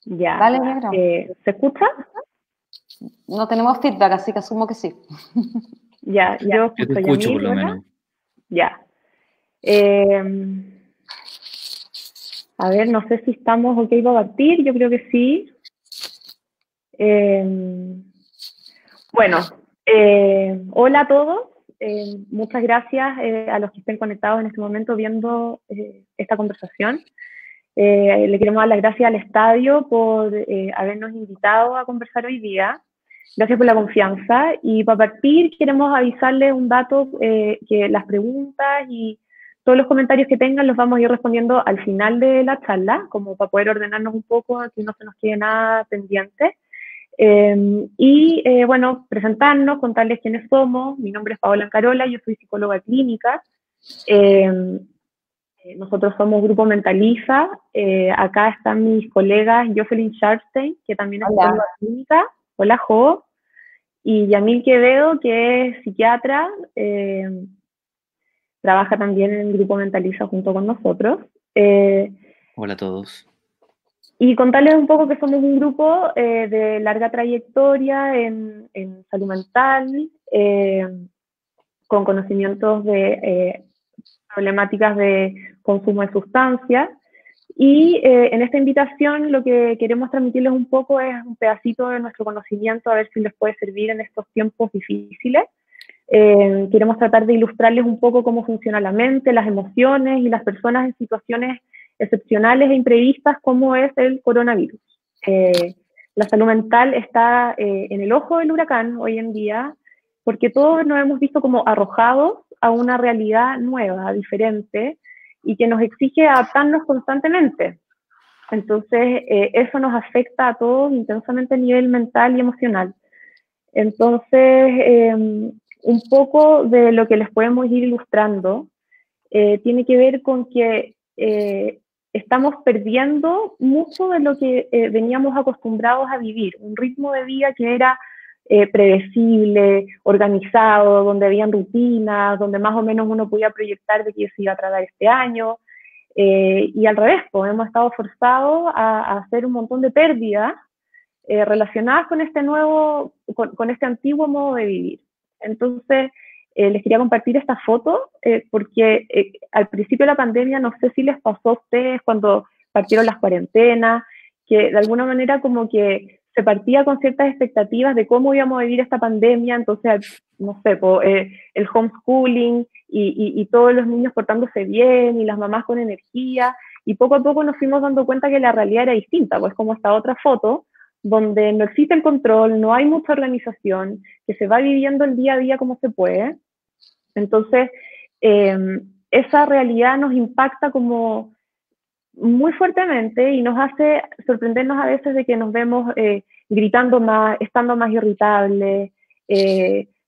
Ya. Dale, negro. ¿Se escucha? No tenemos feedback, así que asumo que sí. Ya, yo Yo te escucho a escucho Yamil, por lo ¿verdad? menos. Ya. A ver, no sé si estamos ok para partir, yo creo que sí. Bueno, hola a todos. Muchas gracias a los que estén conectados en este momento viendo esta conversación. Le queremos dar las gracias al estadio por habernos invitado a conversar hoy día. Gracias por la confianza. Y para partir, queremos avisarles un dato, que las preguntas y todos los comentarios que tengan los vamos a ir respondiendo al final de la charla, como para poder ordenarnos un poco, que no se nos quede nada pendiente. Bueno, presentarnos, contarles quiénes somos. Mi nombre es Paola Ancarola, yo soy psicóloga clínica. Nosotros somos Grupo Mentaliza. Acá están mis colegas Jocelyn Sharpstein, que también es psicóloga clínica. Hola, Jo. Y Yamil Quevedo, que es psiquiatra, trabaja también en el Grupo Mentaliza junto con nosotros. Hola a todos. Y contarles un poco que somos un grupo de larga trayectoria en salud mental, con conocimientos de problemáticas de consumo de sustancias. Y en esta invitación lo que queremos transmitirles un poco es un pedacito de nuestro conocimiento, a ver si les puede servir en estos tiempos difíciles. Queremos tratar de ilustrarles un poco cómo funciona la mente, las emociones y las personas en situaciones excepcionales e imprevistas como es el coronavirus. La salud mental está en el ojo del huracán hoy en día porque todos nos hemos visto como arrojados a una realidad nueva, diferente, y que nos exige adaptarnos constantemente. Entonces, eso nos afecta a todos intensamente a nivel mental y emocional. Entonces, un poco de lo que les podemos ir ilustrando tiene que ver con que estamos perdiendo mucho de lo que veníamos acostumbrados a vivir, un ritmo de vida que era predecible, organizado, donde habían rutinas, donde más o menos uno podía proyectar de qué se iba a tratar este año, y al revés, pues hemos estado forzados a hacer un montón de pérdidas relacionadas con este nuevo, con este antiguo modo de vivir. Entonces, les quería compartir esta foto porque al principio de la pandemia, no sé si les pasó a ustedes cuando partieron las cuarentenas, que de alguna manera como que se partía con ciertas expectativas de cómo íbamos a vivir esta pandemia, entonces, no sé, el homeschooling y todos los niños portándose bien y las mamás con energía, y poco a poco nos fuimos dando cuenta que la realidad era distinta, pues como esta otra foto, donde no existe el control, no hay mucha organización, que se va viviendo el día a día como se puede. Entonces, esa realidad nos impacta como muy fuertemente y nos hace sorprendernos a veces de que nos vemos gritando más, estando más irritables,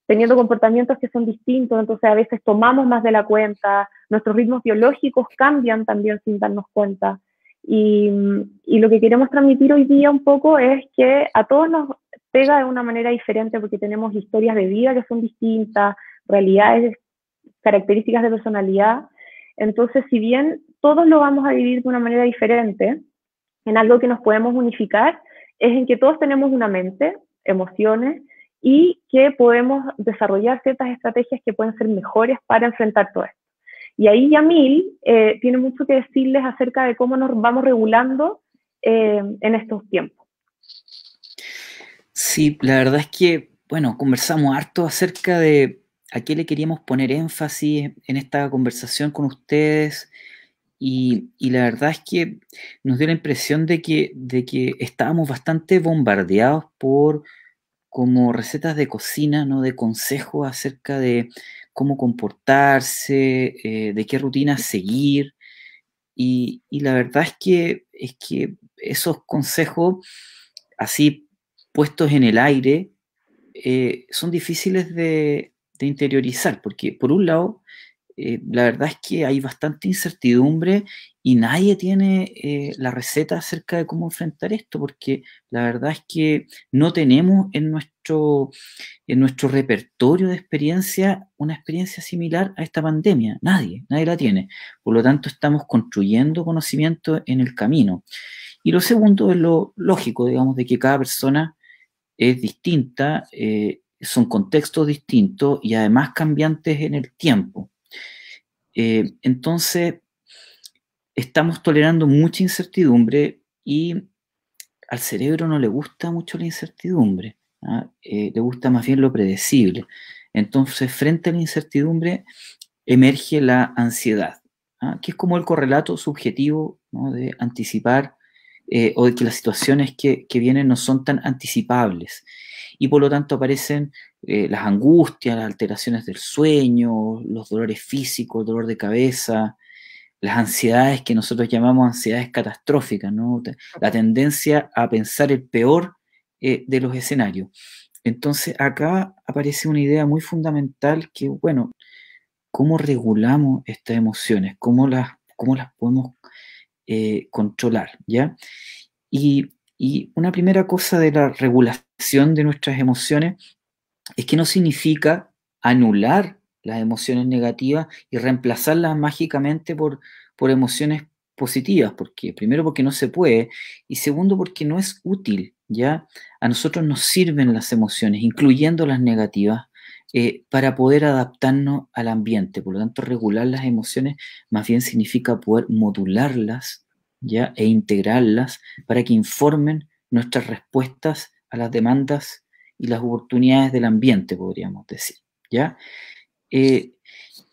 teniendo comportamientos que son distintos, entonces a veces tomamos más de la cuenta, nuestros ritmos biológicos cambian también sin darnos cuenta. Y lo que queremos transmitir hoy día un poco es que a todos nos pega de una manera diferente porque tenemos historias de vida que son distintas, realidades, características de personalidad. Entonces, si bien todos lo vamos a vivir de una manera diferente, en algo que nos podemos unificar es en que todos tenemos una mente, emociones, y que podemos desarrollar ciertas estrategias que pueden ser mejores para enfrentar todo esto. Y ahí Yamil tiene mucho que decirles acerca de cómo nos vamos regulando en estos tiempos. Sí, la verdad es que, bueno, conversamos harto acerca de a qué le queríamos poner énfasis en esta conversación con ustedes y la verdad es que nos dio la impresión de que estábamos bastante bombardeados por como recetas de cocina, ¿no? De consejos acerca de cómo comportarse, de qué rutinas seguir. Y la verdad es que esos consejos, así puestos en el aire, son difíciles de interiorizar, porque por un lado, la verdad es que hay bastante incertidumbre y nadie tiene la receta acerca de cómo enfrentar esto, porque la verdad es que no tenemos en nuestro repertorio de experiencia una experiencia similar a esta pandemia. Nadie la tiene. Por lo tanto, estamos construyendo conocimiento en el camino. Y lo segundo es lo lógico, digamos, de que cada persona es distinta, son contextos distintos y además cambiantes en el tiempo. Entonces, estamos tolerando mucha incertidumbre y al cerebro no le gusta mucho la incertidumbre, ¿ah? Le gusta más bien lo predecible. Entonces, frente a la incertidumbre, emerge la ansiedad, ¿ah? Que es como el correlato subjetivo, ¿no? De anticipar o de que las situaciones que vienen no son tan anticipables. Y por lo tanto aparecen las angustias, las alteraciones del sueño, los dolores físicos, el dolor de cabeza, las ansiedades que nosotros llamamos ansiedades catastróficas, ¿no? La tendencia a pensar el peor de los escenarios. Entonces acá aparece una idea muy fundamental que, bueno, ¿cómo regulamos estas emociones? ¿Cómo las podemos controlar? ¿Ya? Y una primera cosa de la regulación de nuestras emociones es que no significa anular las emociones negativas y reemplazarlas mágicamente por emociones positivas, porque primero porque no se puede y segundo porque no es útil, ¿ya? A nosotros nos sirven las emociones, incluyendo las negativas, para poder adaptarnos al ambiente. Por lo tanto, regular las emociones más bien significa poder modularlas, ¿ya? E integrarlas para que informen nuestras respuestas a las demandas y las oportunidades del ambiente, podríamos decir, ¿ya?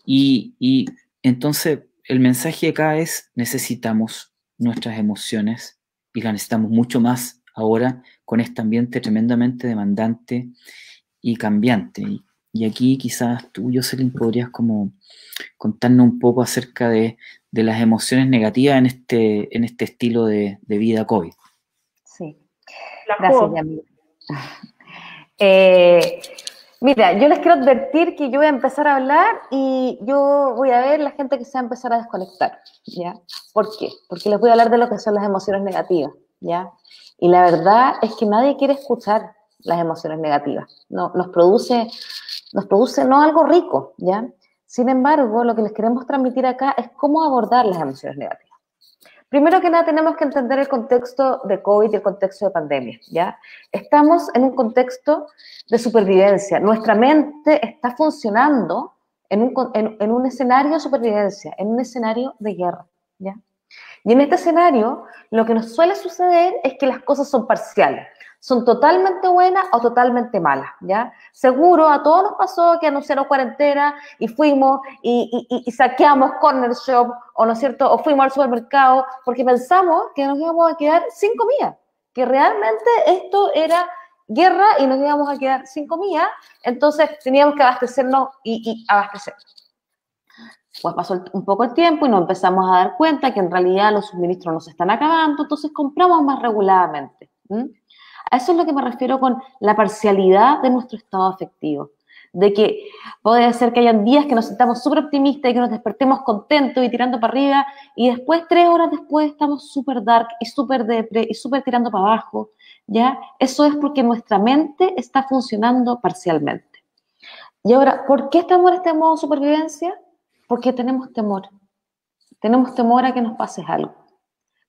Y entonces el mensaje acá es: necesitamos nuestras emociones y las necesitamos mucho más ahora con este ambiente tremendamente demandante y cambiante. Y aquí quizás tú, Jocelyn, podrías como contarnos un poco acerca de las emociones negativas en este estilo de vida COVID. Sí, gracias, Yamil. Mira, yo les quiero advertir que yo voy a empezar a hablar y yo voy a ver la gente que se va a empezar a desconectar, ¿ya? ¿Por qué? Porque les voy a hablar de lo que son las emociones negativas, ¿ya? Y la verdad es que nadie quiere escuchar las emociones negativas. No, nos produce no algo rico, ¿ya? Sin embargo, lo que les queremos transmitir acá es cómo abordar las emociones negativas. Primero que nada, tenemos que entender el contexto de COVID y el contexto de pandemia, ¿ya? Estamos en un contexto de supervivencia. Nuestra mente está funcionando en un escenario de supervivencia, en un escenario de guerra, ¿ya? Y en este escenario, lo que nos suele suceder es que las cosas son parciales. Son totalmente buenas o totalmente malas, ¿ya? Seguro a todos nos pasó que anunciaron cuarentena y fuimos y saqueamos corner shop, o no es cierto, o fuimos al supermercado porque pensamos que nos íbamos a quedar sin comida, que realmente esto era guerra y nos íbamos a quedar sin comida, entonces teníamos que abastecernos y abastecernos. Pues pasó un poco el tiempo y nos empezamos a dar cuenta que en realidad los suministros nos están acabando, entonces compramos más reguladamente. A eso es lo que me refiero con la parcialidad de nuestro estado afectivo. De que puede ser que hayan días que nos sintamos súper optimistas y que nos despertemos contentos y tirando para arriba, y después, 3 horas después, estamos súper dark y súper depre y súper tirando para abajo, ¿ya? Eso es porque nuestra mente está funcionando parcialmente. Y ahora, ¿por qué estamos en este modo de supervivencia? Porque tenemos temor. Tenemos temor a que nos pase algo.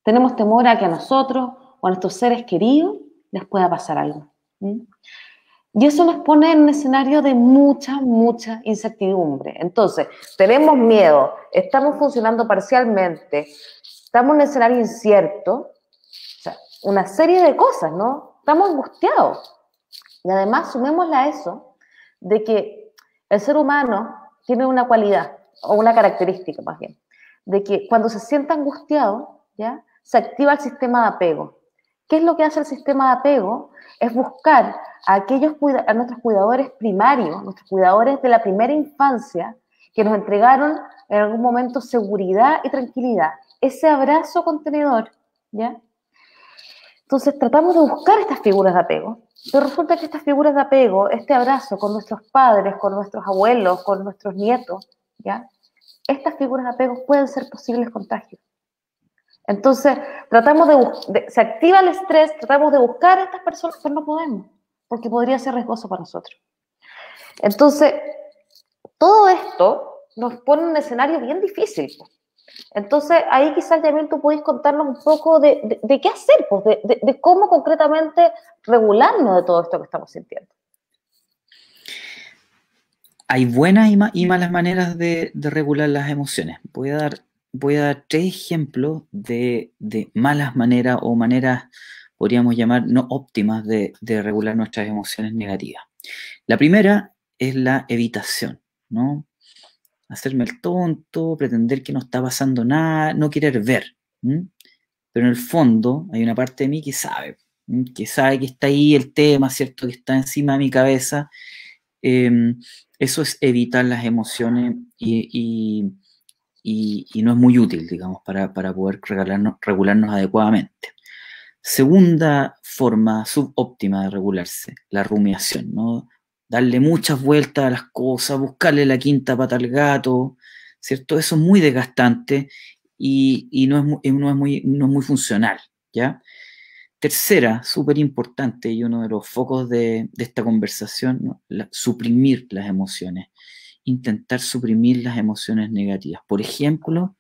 Tenemos temor a que a nosotros o a nuestros seres queridos les pueda pasar algo. Y eso nos pone en un escenario de mucha incertidumbre. Entonces, tenemos miedo, estamos funcionando parcialmente, estamos en un escenario incierto, o sea, una serie de cosas, ¿no? Estamos angustiados. Y además, sumémosle a eso de que el ser humano tiene una cualidad, o una característica más bien, de que cuando se siente angustiado, ¿ya? Se activa el sistema de apego. ¿Qué es lo que hace el sistema de apego? Es buscar a nuestros cuidadores primarios, nuestros cuidadores de la primera infancia, que nos entregaron en algún momento seguridad y tranquilidad. Ese abrazo contenedor, ¿ya? Entonces tratamos de buscar estas figuras de apego, pero resulta que estas figuras de apego, este abrazo con nuestros padres, con nuestros abuelos, con nuestros nietos, ¿ya? Estas figuras de apego pueden ser posibles contagios. Entonces, se activa el estrés, tratamos de buscar a estas personas, pero no podemos, porque podría ser riesgoso para nosotros. Entonces, todo esto nos pone en un escenario bien difícil, Entonces, ahí quizás, Yamil, tú podés contarnos un poco de qué hacer, pues, de cómo concretamente regularnos de todo esto que estamos sintiendo. Hay buenas y malas maneras de regular las emociones. Voy a dar 3 ejemplos de malas maneras o maneras, podríamos llamar, no óptimas de regular nuestras emociones negativas. La primera es la evitación, ¿no? Hacerme el tonto, pretender que no está pasando nada, no querer ver. ¿Mm? Pero en el fondo hay una parte de mí que sabe que está ahí el tema, ¿cierto? Que está encima de mi cabeza. Eso es evitar las emociones y no es muy útil, digamos, para poder regularnos adecuadamente. Segunda forma subóptima de regularse, la rumiación, ¿no? Darle muchas vueltas a las cosas, buscarle la quinta pata al gato, ¿cierto? Eso es muy desgastante y no es muy funcional, ¿ya? Tercera, súper importante y uno de los focos de esta conversación, ¿no? Suprimir las emociones, intentar suprimir las emociones negativas. Por ejemplo,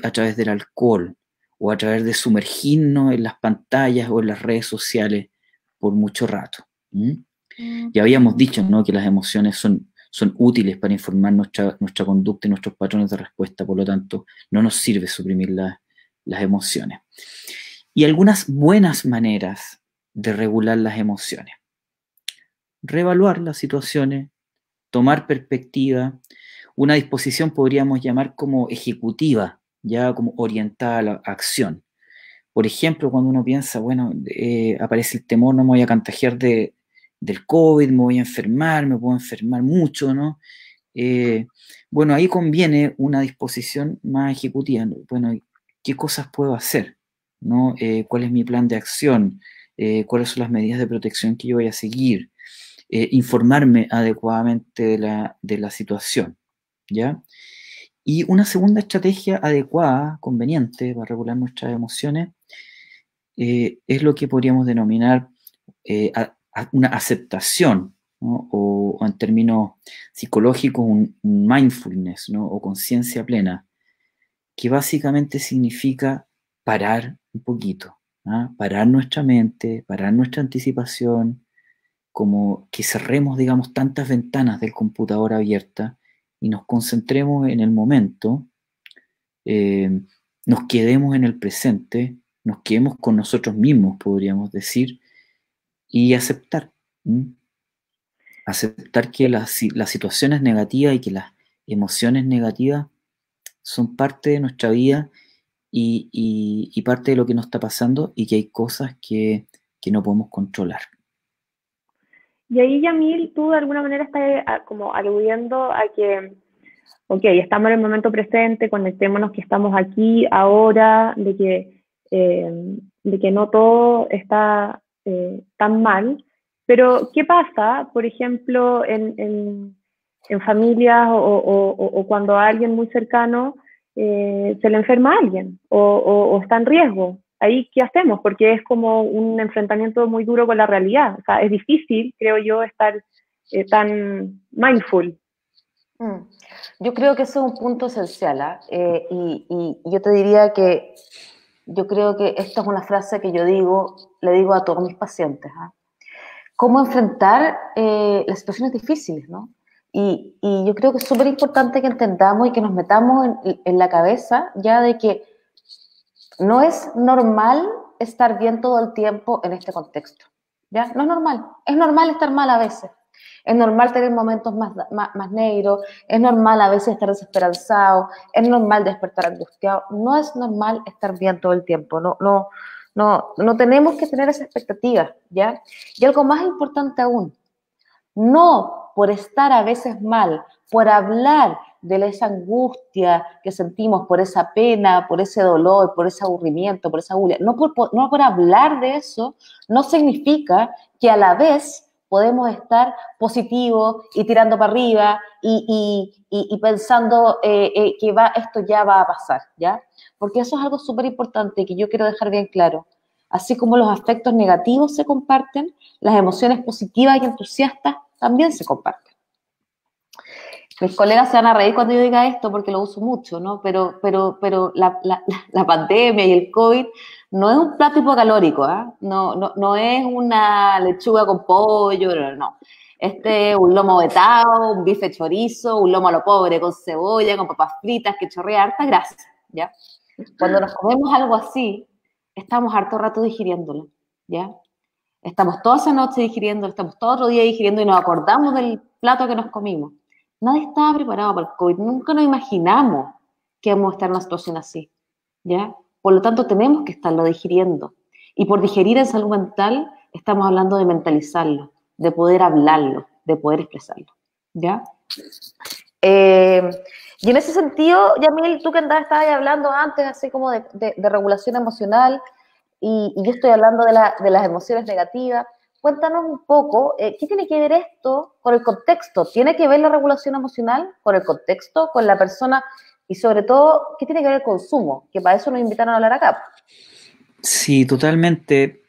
a través del alcohol o a través de sumergirnos en las pantallas o en las redes sociales por mucho rato. Ya habíamos dicho, ¿no?, que las emociones son útiles para informar nuestra conducta y nuestros patrones de respuesta, por lo tanto, no nos sirve suprimir las emociones. Y algunas buenas maneras de regular las emociones. Reevaluar las situaciones, tomar perspectiva, una disposición podríamos llamar como ejecutiva, ya como orientada a la acción. Por ejemplo, cuando uno piensa, bueno, aparece el temor, no me voy a contagiar del COVID, me voy a enfermar, me puedo enfermar mucho, ¿no? Bueno, ahí conviene una disposición más ejecutiva. Bueno, ¿qué cosas puedo hacer? ¿No? ¿Cuál es mi plan de acción? ¿Cuáles son las medidas de protección que yo voy a seguir? Informarme adecuadamente de la situación, ¿ya? Y una segunda estrategia adecuada, conveniente para regular nuestras emociones, es lo que podríamos denominar una aceptación, ¿no? O en términos psicológicos, un mindfulness, ¿no? O conciencia plena, que básicamente significa parar un poquito, ¿ah? Parar nuestra mente, parar nuestra anticipación, como que cerremos, digamos, tantas ventanas del computador abiertas y nos concentremos en el momento, nos quedemos en el presente, nos quedemos con nosotros mismos, podríamos decir, y aceptar. Aceptar que las situaciones negativas y que las emociones negativas son parte de nuestra vida y parte de lo que nos está pasando y que hay cosas que no podemos controlar. Y ahí, Yamil, tú de alguna manera estás como aludiendo a que, ok, estamos en el momento presente, conectémonos que estamos aquí, ahora, de que no todo está tan mal, pero ¿qué pasa, por ejemplo, en familias o cuando a alguien muy cercano se le enferma a alguien o está en riesgo? Ahí, ¿qué hacemos? Porque es como un enfrentamiento muy duro con la realidad. O sea, es difícil, creo yo, estar tan mindful. Yo creo que ese es un punto esencial, ¿eh? Y yo te diría que yo creo que esta es una frase que yo le digo a todos mis pacientes, ¿eh? Cómo enfrentar las situaciones difíciles, ¿no? Y yo creo que es súper importante que entendamos y que nos metamos en la cabeza ya de que no es normal estar bien todo el tiempo en este contexto, ¿ya? No es normal estar mal a veces, es normal tener momentos más negros, es normal a veces estar desesperanzado, es normal despertar angustiado, no es normal estar bien todo el tiempo, no tenemos que tener esa expectativa, ¿ya? Y algo más importante aún, no por estar a veces mal, por hablar de esa angustia que sentimos, por esa pena, por ese dolor, por ese aburrimiento, por esa bulia, no por hablar de eso, no significa que a la vez podemos estar positivos y tirando para arriba y pensando que esto ya va a pasar, ¿ya? Porque eso es algo súper importante que yo quiero dejar bien claro. Así como los afectos negativos se comparten, las emociones positivas y entusiastas también se comparten. Mis colegas se van a reír cuando yo diga esto porque lo uso mucho, ¿no? Pero la pandemia y el COVID no es un plato hipocalórico, ¿ah? No es una lechuga con pollo, no. Este es un lomo vetado, un bife chorizo, un lomo a lo pobre con cebolla, con papas fritas que chorrea harta grasa, ¿ya? Cuando nos comemos algo así, estamos harto rato digiriéndolo, ¿ya? Estamos toda esa noche digiriéndolo, estamos todo otro día digiriendo y nos acordamos del plato que nos comimos. Nadie estaba preparado para el COVID, nunca nos imaginamos que íbamos a estar en una situación así, ¿ya? Por lo tanto, tenemos que estarlo digiriendo. Y por digerir en salud mental, estamos hablando de mentalizarlo, de poder hablarlo, de poder expresarlo, ¿ya? Y en ese sentido, Yamil, tú que estabas hablando antes, así como de regulación emocional, y yo estoy hablando de las emociones negativas. Cuéntanos un poco, ¿qué tiene que ver esto con el contexto? ¿Tiene que ver la regulación emocional con el contexto, con la persona? Y sobre todo, ¿qué tiene que ver el consumo? Que para eso nos invitaron a hablar acá. Sí, totalmente.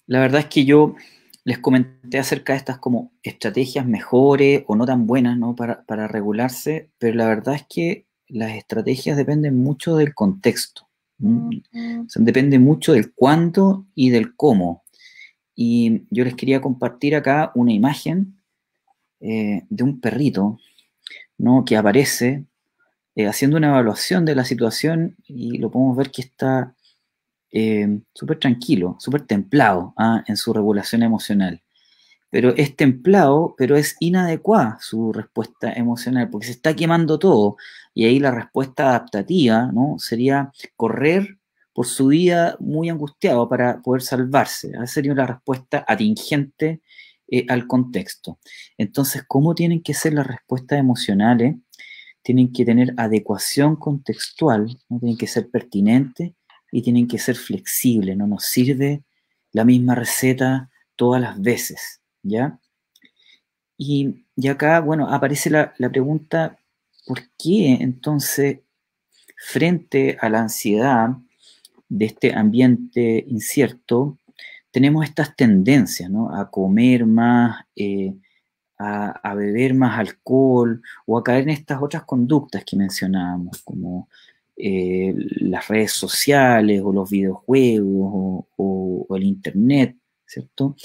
La verdad es que yo les comenté acerca de estas como estrategias mejores o no tan buenas, ¿no? para regularse, pero la verdad es que las estrategias dependen mucho del contexto. O sea, depende mucho del cuándo y del cómo. Y yo les quería compartir acá una imagen de un perrito, ¿no? que aparece haciendo una evaluación de la situación y lo podemos ver que está súper tranquilo, súper templado en su regulación emocional. Pero es templado, pero es inadecuada su respuesta emocional, porque se está quemando todo. Y ahí la respuesta adaptativa, ¿no? sería correr por su vida muy angustiado para poder salvarse. Esa sería la respuesta atingente al contexto. Entonces, ¿cómo tienen que ser las respuestas emocionales? Tienen que tener adecuación contextual, ¿no? Tienen que ser pertinentes y tienen que ser flexibles. No nos sirve la misma receta todas las veces, ¿ya? Y acá, bueno, aparece la pregunta, ¿por qué entonces, frente a la ansiedad de este ambiente incierto, tenemos estas tendencias, ¿no? A comer más, a beber más alcohol o a caer en estas otras conductas que mencionábamos, como las redes sociales o los videojuegos o el internet, ¿cierto?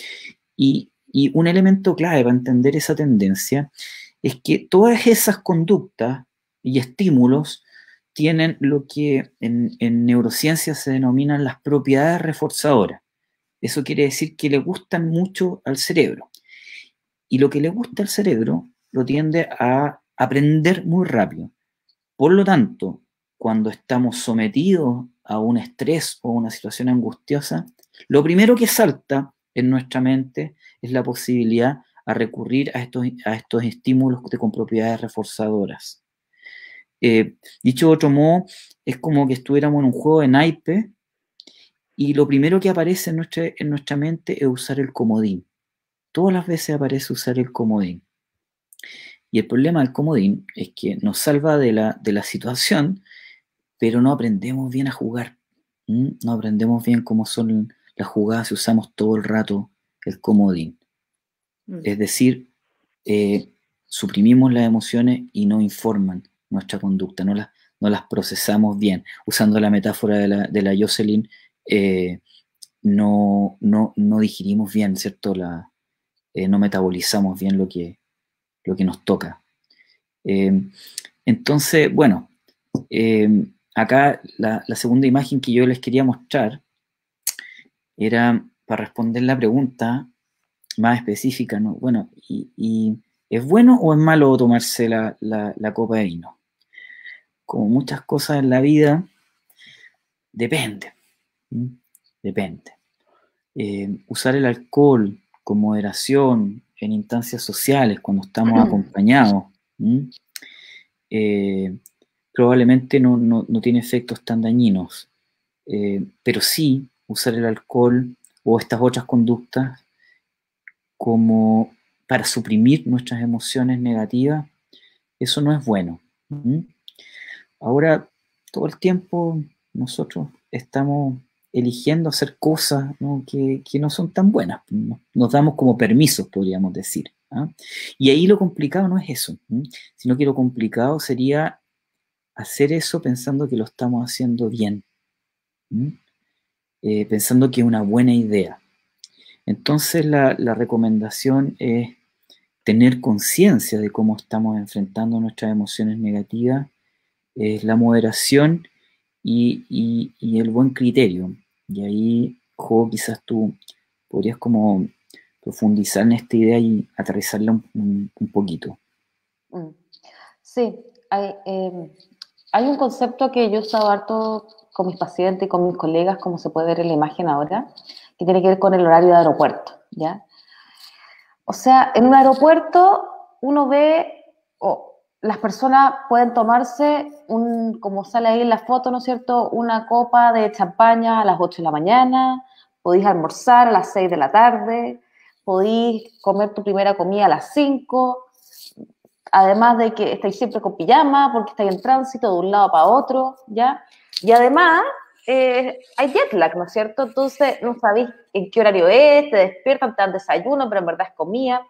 Y un elemento clave para entender esa tendencia es que todas esas conductas y estímulos tienen lo que en neurociencia se denominan las propiedades reforzadoras. Eso quiere decir que le gustan mucho al cerebro. Y lo que le gusta al cerebro lo tiende a aprender muy rápido. Por lo tanto, cuando estamos sometidos a un estrés o una situación angustiosa, lo primero que salta en nuestra mente es la posibilidad a recurrir a estos estímulos con propiedades reforzadoras. Dicho de otro modo, es como que estuviéramos en un juego de naipe y lo primero que aparece en nuestra mente es usar el comodín. Todas las veces aparece usar el comodín. Y el problema del comodín es que nos salva de la situación, pero no aprendemos bien a jugar. No aprendemos bien cómo son las jugadas si usamos todo el rato el comodín. Es decir, suprimimos las emociones y no informan nuestra conducta, no las procesamos bien. Usando la metáfora de la Jocelyn, no digerimos bien, ¿cierto? No metabolizamos bien lo que nos toca. Entonces, bueno, acá la segunda imagen que yo les quería mostrar era para responder la pregunta más específica, ¿no? Bueno, ¿y es bueno o es malo tomarse la copa de vino? Como muchas cosas en la vida, depende. Depende. Usar el alcohol con moderación en instancias sociales, cuando estamos acompañados, probablemente no tiene efectos tan dañinos, pero sí usar el alcohol o estas otras conductas como para suprimir nuestras emociones negativas, eso no es bueno. Ahora, todo el tiempo nosotros estamos eligiendo hacer cosas, ¿no? que no son tan buenas. Nos damos como permisos, podríamos decir. ¿ah? Y ahí lo complicado no es eso, sino que lo complicado sería hacer eso pensando que lo estamos haciendo bien, pensando que es una buena idea. Entonces la recomendación es tener conciencia de cómo estamos enfrentando nuestras emociones negativas, la moderación y el buen criterio. Y ahí, Jo, quizás tú podrías como profundizar en esta idea y aterrizarla un poquito. Sí, hay un concepto que yo he usado harto con mis pacientes y con mis colegas, como se puede ver en la imagen ahora, que tiene que ver con el horario de aeropuerto, ¿ya? O sea, en un aeropuerto uno ve, las personas pueden tomarse, como sale ahí en la foto, ¿no es cierto?, una copa de champaña a las 8 de la mañana, podéis almorzar a las 6 de la tarde, podéis comer tu primera comida a las 5, además de que estáis siempre con pijama, porque estáis en tránsito de un lado para otro, ¿ya? Y además hay jet lag, ¿no es cierto? Entonces no sabéis en qué horario es, te despiertan, te dan desayuno, pero en verdad es comida.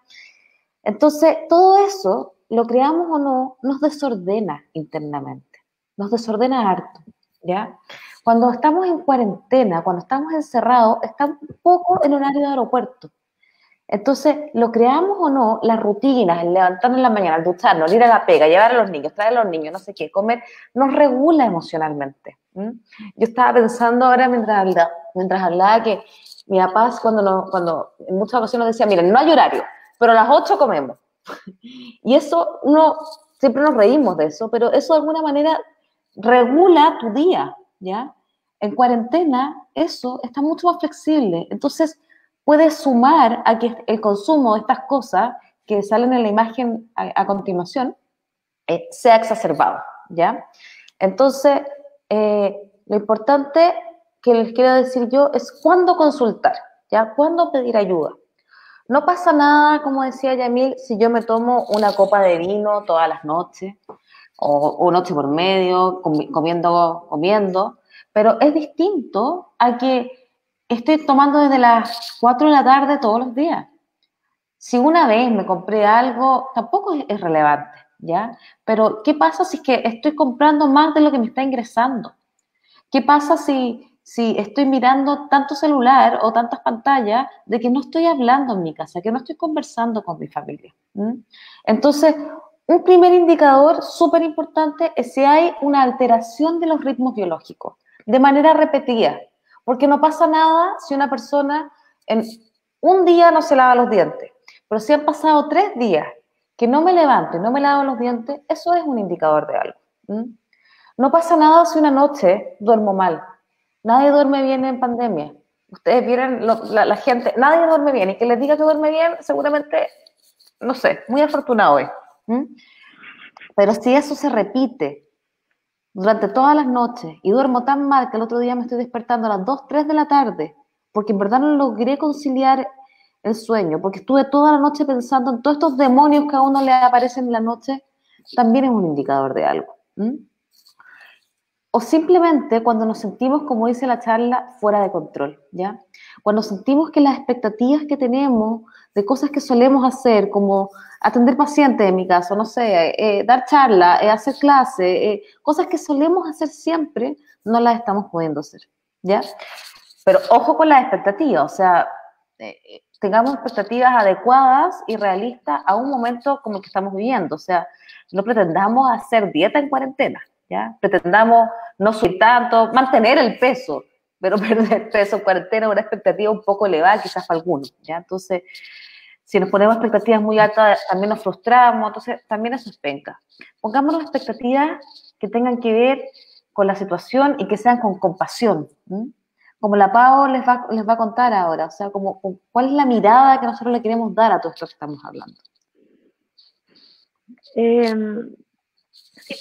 Entonces, todo eso, lo creamos o no, nos desordena internamente, nos desordena harto, ¿ya? Cuando estamos en cuarentena, cuando estamos encerrados, estamos un poco en horario de aeropuerto. Entonces, lo creamos o no, las rutinas, el levantarnos en la mañana, el ducharnos, ir a la pega, llevar a los niños, traer a los niños, no sé qué, comer, nos regula emocionalmente. Yo estaba pensando ahora mientras hablaba que mi papá cuando en muchas ocasiones decía, miren, no hay horario, pero a las 8 comemos. Y eso, siempre nos reímos de eso, pero eso de alguna manera regula tu día, ¿ya? En cuarentena, eso está mucho más flexible. Entonces, puedes sumar a que el consumo de estas cosas que salen en la imagen a continuación sea exacerbado, ¿ya? Entonces, lo importante que les quiero decir yo es cuándo consultar, ¿ya? Cuándo pedir ayuda. No pasa nada, como decía Yamil, si yo me tomo una copa de vino todas las noches, o noche por medio, comiendo, pero es distinto a que estoy tomando desde las 4 de la tarde todos los días. Si una vez me compré algo, tampoco es relevante, ¿ya? Pero, ¿qué pasa si es que estoy comprando más de lo que me está ingresando? ¿Qué pasa si estoy mirando tanto celular o tantas pantallas de que no estoy hablando en mi casa, que no estoy conversando con mi familia? Entonces, un primer indicador súper importante es si hay una alteración de los ritmos biológicos, de manera repetida, porque no pasa nada si una persona en un día no se lava los dientes, pero si han pasado 3 días que no me levanto y no me lavo los dientes, eso es un indicador de algo. No pasa nada si una noche duermo mal. Nadie duerme bien en pandemia. Ustedes vieron la gente, nadie duerme bien. Y que les diga que duerme bien, seguramente, no sé, muy afortunado es. Pero si eso se repite durante todas las noches y duermo tan mal que el otro día me estoy despertando a las 2, 3 de la tarde, porque en verdad no logré conciliar el sueño, porque estuve toda la noche pensando en todos estos demonios que a uno le aparecen en la noche, también es un indicador de algo. O simplemente cuando nos sentimos, como dice la charla, fuera de control, ¿ya? Cuando sentimos que las expectativas que tenemos de cosas que solemos hacer, como atender pacientes en mi caso, no sé, dar charla, hacer clase, cosas que solemos hacer siempre, no las estamos pudiendo hacer, ¿ya? Pero ojo con las expectativas, o sea, tengamos expectativas adecuadas y realistas a un momento como el que estamos viviendo, o sea, no pretendamos hacer dieta en cuarentena, ¿ya? Pretendamos no subir tanto, mantener el peso, pero perder peso en cuarentena es una expectativa un poco elevada quizás para algunos, ¿ya? Entonces, si nos ponemos expectativas muy altas, también nos frustramos, entonces también eso es penca. Pongámonos expectativas que tengan que ver con la situación y que sean con compasión, como la Pau les va a contar ahora, o sea, como, ¿cuál es la mirada que nosotros le queremos dar a todo esto que estamos hablando? Sí,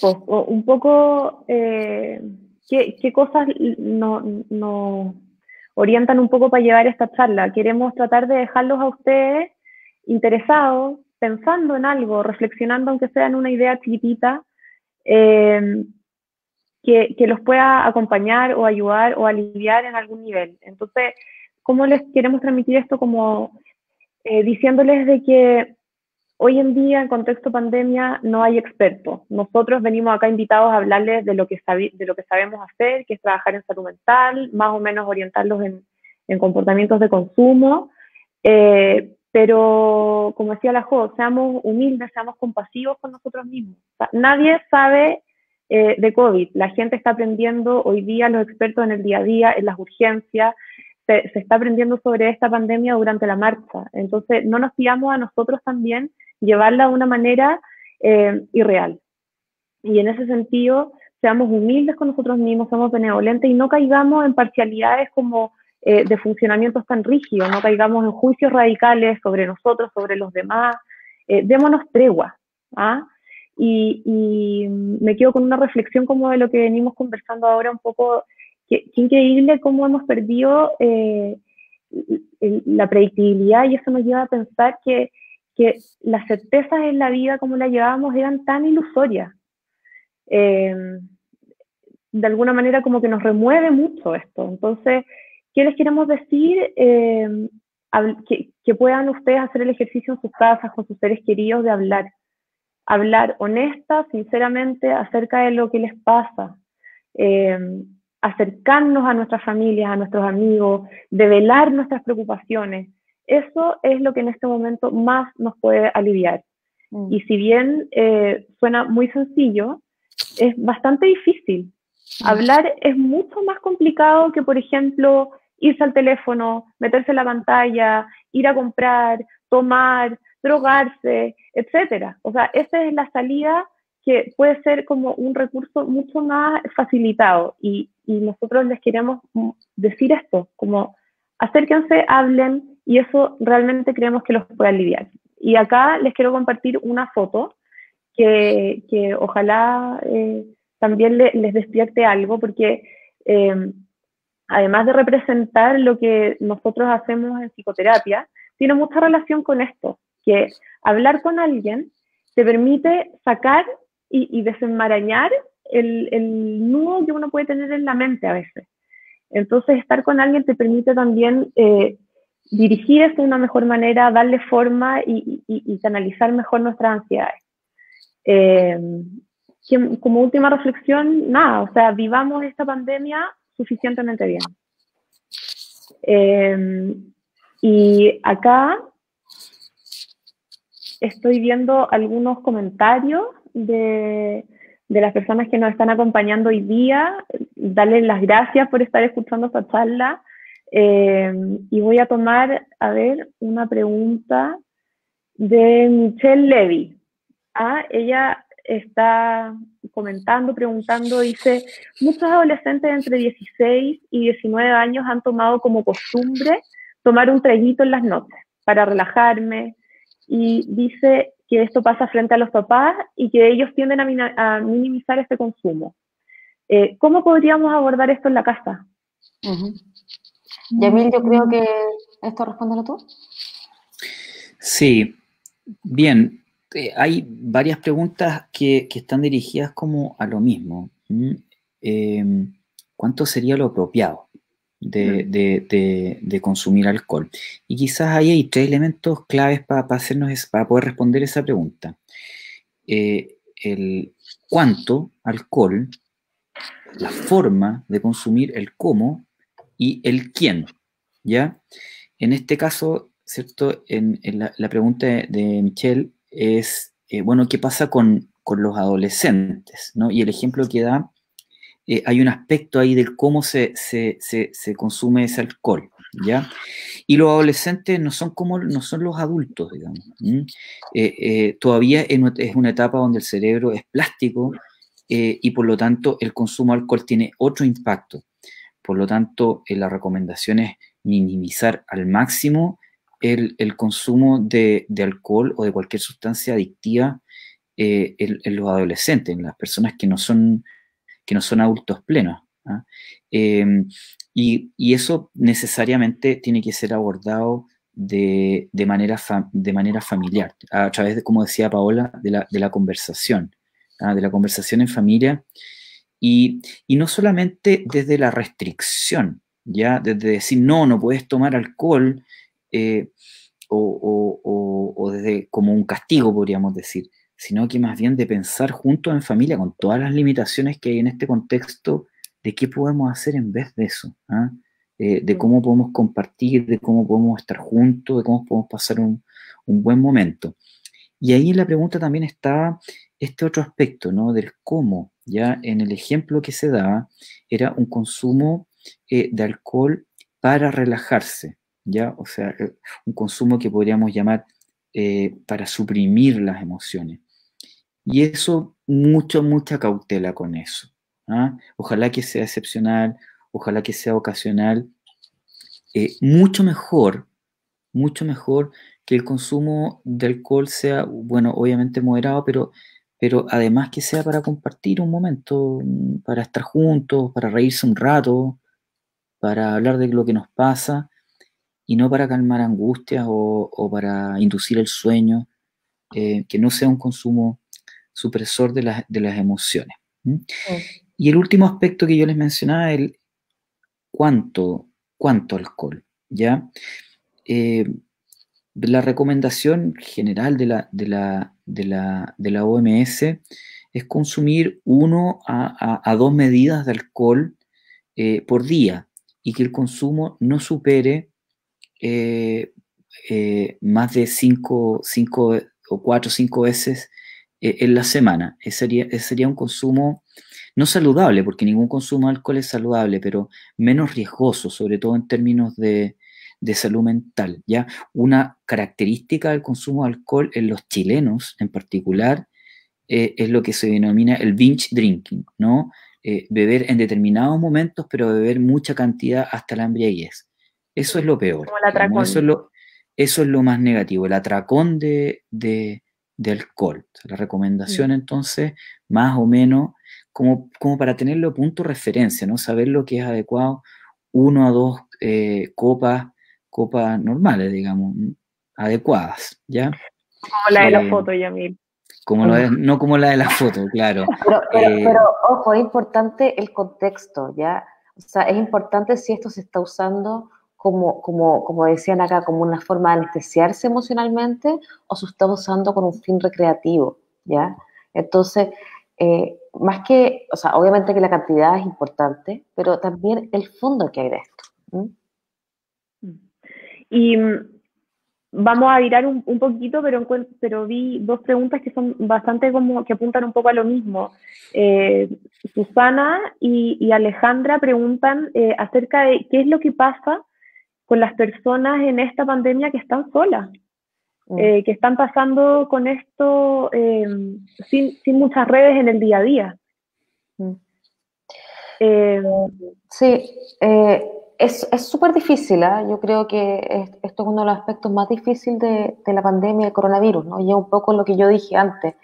pues, un poco qué cosas nos orientan un poco para llevar esta charla. Queremos tratar de dejarlos a ustedes interesados, pensando en algo, reflexionando, aunque sea en una idea chiquitita, que los pueda acompañar o ayudar o aliviar en algún nivel. Entonces, ¿cómo les queremos transmitir esto? Como diciéndoles de que hoy en día, en contexto pandemia, no hay expertos. Nosotros venimos acá invitados a hablarles de lo que sabemos hacer, que es trabajar en salud mental, más o menos orientarlos en comportamientos de consumo. Pero, como decía la Jo, seamos humildes, seamos compasivos con nosotros mismos. O sea, nadie sabe de COVID. La gente está aprendiendo hoy día, los expertos en el día a día, en las urgencias, se está aprendiendo sobre esta pandemia durante la marcha. Entonces, no nos pidamos a nosotros también llevarla de una manera irreal. Y en ese sentido, seamos humildes con nosotros mismos, seamos benevolentes y no caigamos en parcialidades como de funcionamientos tan rígidos, no caigamos en juicios radicales sobre nosotros, sobre los demás, démonos tregua. ¿Ah? Y me quedo con una reflexión como de lo que venimos conversando ahora un poco, que increíble cómo hemos perdido la predictibilidad, y eso nos lleva a pensar que las certezas en la vida como la llevábamos eran tan ilusorias. De alguna manera como que nos remueve mucho esto. Entonces, ¿qué les queremos decir? Que puedan ustedes hacer el ejercicio en sus casas, con sus seres queridos, de hablar honesta, sinceramente, acerca de lo que les pasa, acercarnos a nuestras familias, a nuestros amigos, develar nuestras preocupaciones. Eso es lo que en este momento más nos puede aliviar. Y si bien suena muy sencillo, es bastante difícil. Hablar es mucho más complicado que, por ejemplo, irse al teléfono, meterse en la pantalla, ir a comprar, tomar, drogarse, etcétera. O sea, esa es la salida que puede ser como un recurso mucho más facilitado. Y nosotros les queremos decir esto, como acérquense, hablen, y eso realmente creemos que los puede aliviar. Y acá les quiero compartir una foto que ojalá también les despierte algo, porque además de representar lo que nosotros hacemos en psicoterapia, tiene mucha relación con esto, que hablar con alguien te permite sacar y desenmarañar el nudo que uno puede tener en la mente a veces. Entonces, estar con alguien te permite también dirigir esto de una mejor manera, darle forma y canalizar mejor nuestras ansiedades. Como última reflexión, nada, o sea, vivamos esta pandemia suficientemente bien. Y acá estoy viendo algunos comentarios de las personas que nos están acompañando hoy día, darles las gracias por estar escuchando esta charla, y voy a tomar, a ver, una pregunta de Michelle Levy. Ella está comentando, preguntando, dice: muchos adolescentes entre 16 y 19 años han tomado como costumbre tomar un traguito en las noches para relajarme, y dice que esto pasa frente a los papás y que ellos tienden a minimizar este consumo. ¿Cómo podríamos abordar esto en la casa? Yamil, yo creo que esto respóndelo tú. Sí, bien. Hay varias preguntas que están dirigidas como a lo mismo. ¿Cuánto sería lo apropiado de consumir alcohol? Y quizás ahí hay tres elementos claves para poder responder esa pregunta. El cuánto alcohol, la forma de consumir, el cómo y el quién, ¿ya? En este caso, ¿cierto? En la pregunta de Michelle es, bueno, ¿qué pasa con los adolescentes, ¿no? Y el ejemplo que da, hay un aspecto ahí de cómo se consume ese alcohol, ¿ya? Y los adolescentes no son los adultos, digamos. Todavía es una etapa donde el cerebro es plástico, y por lo tanto el consumo de alcohol tiene otro impacto. Por lo tanto, la recomendación es minimizar al máximo el consumo de alcohol o de cualquier sustancia adictiva en los adolescentes, en las personas que no son adultos plenos. Y eso necesariamente tiene que ser abordado de manera familiar, a través de, como decía Paola, de la conversación, de la conversación en familia, y no solamente desde la restricción, ya desde decir no puedes tomar alcohol, o desde como un castigo, podríamos decir, sino que más bien de pensar juntos en familia con todas las limitaciones que hay en este contexto, de qué podemos hacer en vez de eso, ¿ah? De cómo podemos compartir, de cómo podemos estar juntos, de cómo podemos pasar un buen momento. Y ahí en la pregunta también está este otro aspecto, ¿no? Del cómo, ya en el ejemplo que se daba, era un consumo de alcohol para relajarse, ¿ya? O sea, un consumo que podríamos llamar para suprimir las emociones. Y eso, mucha cautela con eso, ¿ah? Ojalá que sea excepcional, ojalá que sea ocasional, mucho mejor que el consumo de alcohol sea, bueno, obviamente moderado, pero además que sea para compartir un momento, para estar juntos, para reírse un rato, para hablar de lo que nos pasa, y no para calmar angustias o para inducir el sueño, que no sea un consumo supresor de las emociones. ¿Mm? Y el último aspecto que yo les mencionaba es el cuánto alcohol, ¿ya? La recomendación general de la OMS es consumir 1 a 2 medidas de alcohol por día, y que el consumo no supere más de 5 o 4 o 5 veces en la semana. Ese sería un consumo no saludable, porque ningún consumo de alcohol es saludable, pero menos riesgoso, sobre todo en términos de salud mental, ¿ya? Una característica del consumo de alcohol en los chilenos en particular es lo que se denomina el binge drinking, ¿no? Beber en determinados momentos, pero beber mucha cantidad hasta la embriaguez. Eso es lo peor, Como el digamos, atracón. eso es lo más negativo, el atracón de alcohol. O sea, la recomendación entonces, más o menos, como para tenerlo a punto de referencia, ¿no? Saber lo que es adecuado, 1 a 2 copas normales, digamos, adecuadas, ¿ya? Como la de la Eh, foto, Yamil. no como la de la foto, claro. Pero ojo, es importante el contexto, ¿ya? O sea, es importante si esto se está usando como decían acá, como una forma de anestesiarse emocionalmente, o se está usando con un fin recreativo, ¿ya? Entonces, más que, o sea, obviamente que la cantidad es importante, pero también el fondo que hay de esto. Y vamos a virar un poquito, pero vi dos preguntas que son bastante como que apuntan un poco a lo mismo. Susana y Alejandra preguntan acerca de qué es lo que pasa con las personas en esta pandemia que están solas, que están pasando con esto sin muchas redes en el día a día. Sí, es súper difícil, ¿eh? Yo creo que esto es uno de los aspectos más difíciles de la pandemia del coronavirus, ¿no? Y es un poco lo que yo dije antes.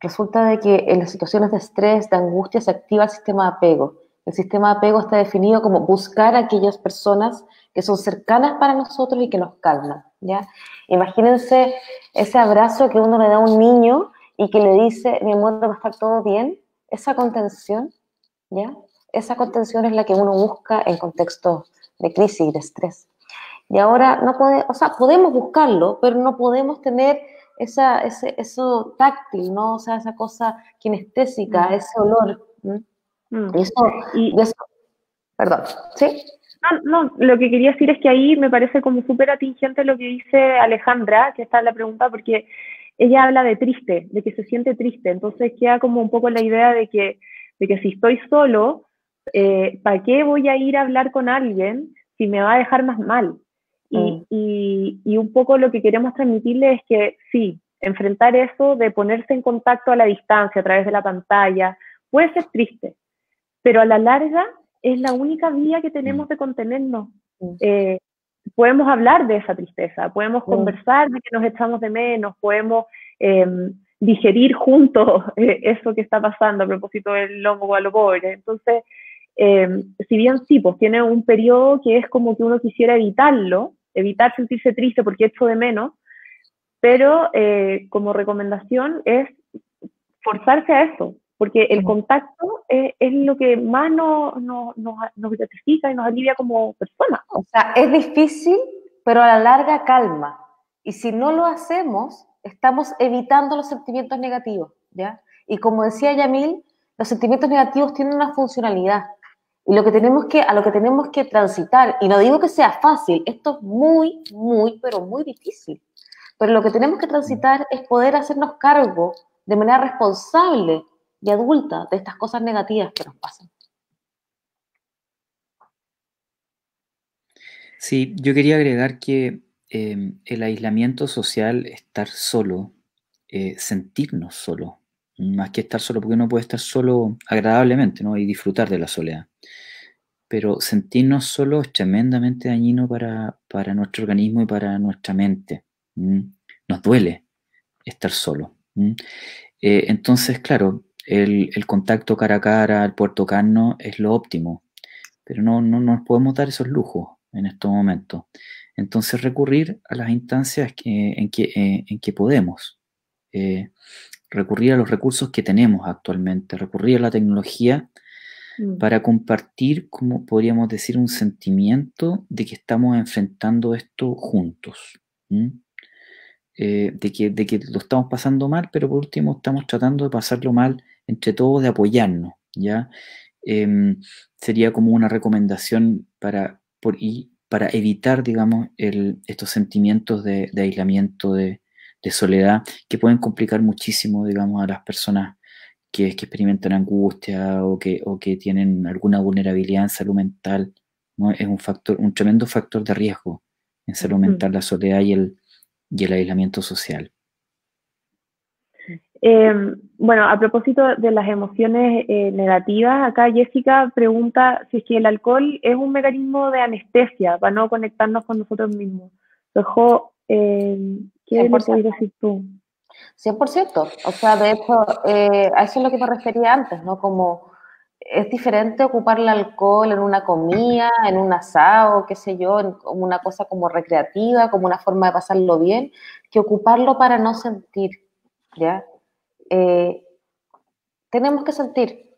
Resulta de que en las situaciones de estrés, de angustia, se activa el sistema de apego. El sistema de apego está definido como buscar a aquellas personas que son cercanas para nosotros y que nos calman, ¿ya? Imagínense ese abrazo que uno le da a un niño y que le dice, mi amor, va a estar todo bien. Esa contención, ¿ya? Esa contención es la que uno busca en contextos de crisis y de estrés. Y ahora no o sea, podemos buscarlo, pero no podemos tener eso táctil, ¿no? O sea, esa cosa kinestésica, ese olor. Y eso, perdón, ¿sí? No, lo que quería decir es que ahí me parece como súper atingente lo que dice Alejandra, que está en la pregunta, porque ella habla de triste, de que se siente triste, entonces queda como un poco la idea de que si estoy solo, ¿para qué voy a ir a hablar con alguien si me va a dejar más mal? Y un poco lo que queremos transmitirle es que sí, enfrentar eso de ponerse en contacto a la distancia, a través de la pantalla, puede ser triste, pero a la larga es la única vía que tenemos de contenernos. Podemos hablar de esa tristeza, podemos conversar de que nos echamos de menos, podemos digerir juntos eso que está pasando a propósito del lomo a lo pobre. Entonces, si bien sí, pues tiene un periodo que es como que uno quisiera evitar sentirse triste porque echo de menos, pero como recomendación es forzarse a eso, porque el contacto es lo que más nos gratifica y nos alivia como personas. O sea, es difícil, pero a la larga calma. Y si no lo hacemos, estamos evitando los sentimientos negativos, ¿ya? Y como decía Yamil, los sentimientos negativos tienen una funcionalidad. Y a lo que tenemos que transitar, y no digo que sea fácil, esto es muy, muy, pero muy difícil. Pero lo que tenemos que transitar es poder hacernos cargo de manera responsable y adulta de estas cosas negativas que nos pasan. Sí, yo quería agregar que el aislamiento social, estar solo, sentirnos solo, más que estar solo, porque uno puede estar solo agradablemente, ¿no? Y disfrutar de la soledad. Pero sentirnos solo es tremendamente dañino para nuestro organismo y para nuestra mente. Nos duele estar solo. Entonces, claro, el contacto cara a cara, el poder tocarnos es lo óptimo, pero no nos podemos dar esos lujos en estos momentos. Entonces, recurrir a las instancias en que podemos, recurrir a los recursos que tenemos actualmente, recurrir a la tecnología para compartir, como podríamos decir, un sentimiento de que estamos enfrentando esto juntos. De que lo estamos pasando mal, pero por último estamos tratando de pasarlo mal entre todos, de apoyarnos, ¿ya? Sería como una recomendación para evitar, digamos, estos sentimientos de aislamiento, de soledad, que pueden complicar muchísimo, digamos, a las personas que experimentan angustia o que tienen alguna vulnerabilidad en salud mental, ¿no? Es un tremendo factor de riesgo en salud mental, la soledad y el aislamiento social. Bueno, a propósito de las emociones negativas, acá Jessica pregunta si es que el alcohol es un mecanismo de anestesia para no conectarnos con nosotros mismos. Entonces, ¿qué le puedes decir tú? 100%. O sea, de hecho, a eso es lo que me refería antes, ¿no? Como es diferente ocupar el alcohol en una comida, en un asado, qué sé yo, en una cosa como recreativa, como una forma de pasarlo bien, que ocuparlo para no sentir, ¿ya? Tenemos que sentir.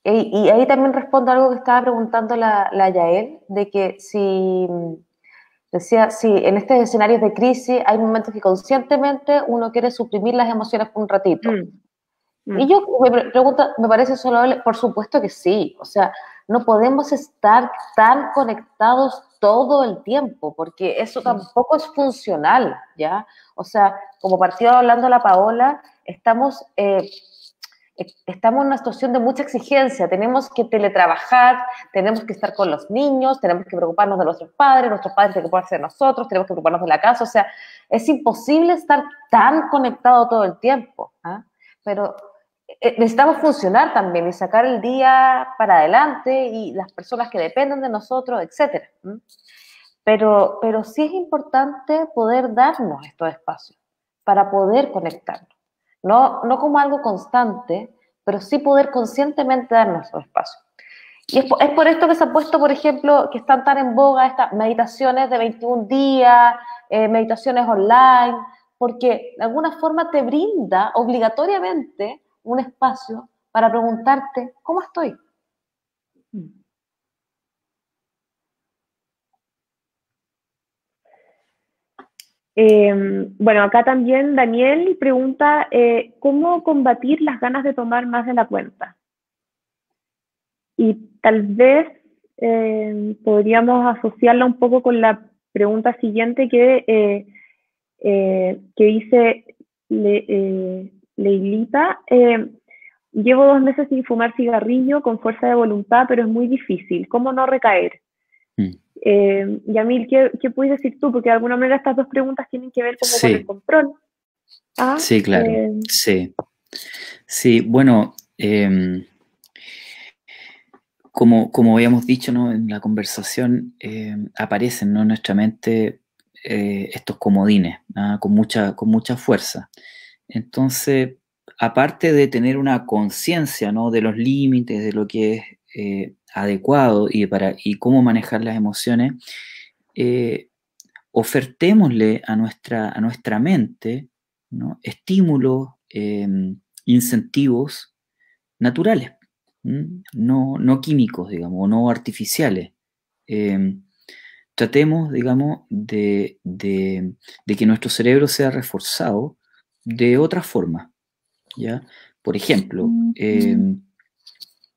Y ahí también respondo a algo que estaba preguntando la Yael, de que si, decía, si en estos escenarios de crisis hay momentos que conscientemente uno quiere suprimir las emociones por un ratito. Y yo me pregunto, ¿me parece saludable? Por supuesto que sí. O sea, no podemos estar tan conectados todo el tiempo, porque eso tampoco es funcional, ¿ya? O sea, como partió hablando la Paola, estamos en una situación de mucha exigencia, tenemos que teletrabajar, tenemos que estar con los niños, tenemos que preocuparnos de nuestros padres tienen que preocuparse de nosotros, tenemos que preocuparnos de la casa, o sea, es imposible estar tan conectado todo el tiempo, ¿eh? Pero necesitamos funcionar también y sacar el día para adelante y las personas que dependen de nosotros, etcétera. Pero sí es importante poder darnos estos espacios para poder conectarnos. No como algo constante, pero sí poder conscientemente darnos esos espacios. Y es por esto que se ha puesto, por ejemplo, que están tan en boga estas meditaciones de 21 días, meditaciones online, porque de alguna forma te brinda obligatoriamente un espacio para preguntarte, ¿cómo estoy? Bueno, acá también Daniel pregunta cómo combatir las ganas de tomar más de la cuenta. Y tal vez podríamos asociarla un poco con la pregunta siguiente que dice Leilita. Llevo 2 meses sin fumar cigarrillo con fuerza de voluntad, pero es muy difícil. ¿Cómo no recaer? Yamil, ¿qué puedes decir tú? Porque de alguna manera estas dos preguntas tienen que ver como con el control. Sí, claro. Sí, bueno, como habíamos dicho, ¿no? En la conversación, aparecen, ¿no? En nuestra mente estos comodines, ¿no? con mucha fuerza. Entonces, aparte de tener una conciencia, ¿no? De los límites, de lo que es adecuado y cómo manejar las emociones, ofertémosle a nuestra mente, ¿no? Estímulos, incentivos naturales, no químicos, digamos, o no artificiales. tratemos, digamos, de que nuestro cerebro sea reforzado de otra forma, ¿ya? Por ejemplo,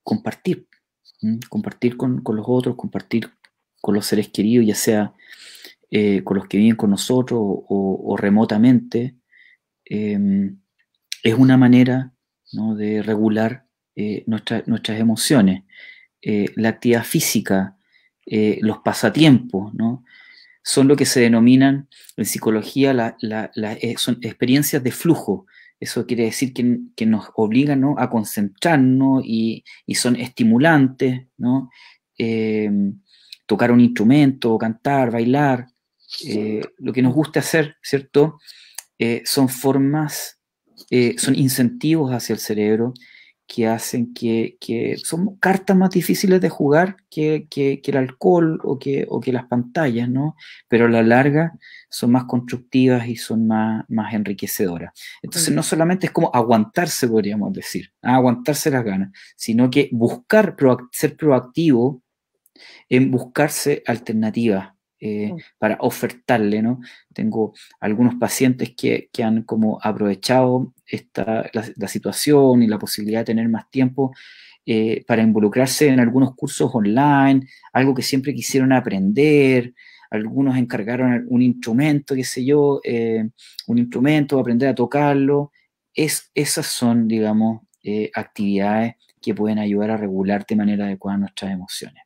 compartir, compartir con los otros, compartir con los seres queridos, ya sea con los que viven con nosotros o remotamente, es una manera, ¿no?, de regular nuestras emociones. La actividad física, los pasatiempos, ¿no?, son lo que se denominan en psicología son experiencias de flujo. Eso quiere decir que nos obligan, ¿no?, a concentrarnos y son estimulantes, ¿no? Tocar un instrumento, cantar, bailar, lo que nos gusta hacer, ¿cierto? Son formas, son incentivos hacia el cerebro que hacen que son cartas más difíciles de jugar que el alcohol o que las pantallas, ¿no? Pero a la larga son más constructivas y son más enriquecedoras. Entonces no solamente es como aguantarse, podríamos decir, aguantarse las ganas, sino que ser proactivo en buscarse alternativas para ofertarle, ¿no? Tengo algunos pacientes que han como aprovechado la situación y la posibilidad de tener más tiempo para involucrarse en algunos cursos online, algo que siempre quisieron aprender. Algunos encargaron un instrumento, qué sé yo, un instrumento, aprender a tocarlo. Esas son, digamos, actividades que pueden ayudar a regular de manera adecuada nuestras emociones.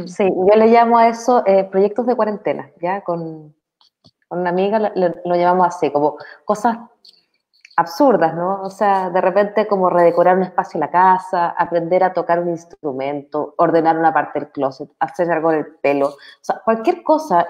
Sí, yo le llamo a eso proyectos de cuarentena, ¿ya? Con una amiga lo llamamos así, como cosas absurdas, ¿no? O sea, de repente como redecorar un espacio en la casa, aprender a tocar un instrumento, ordenar una parte del closet, hacer algo en el pelo, o sea, cualquier cosa.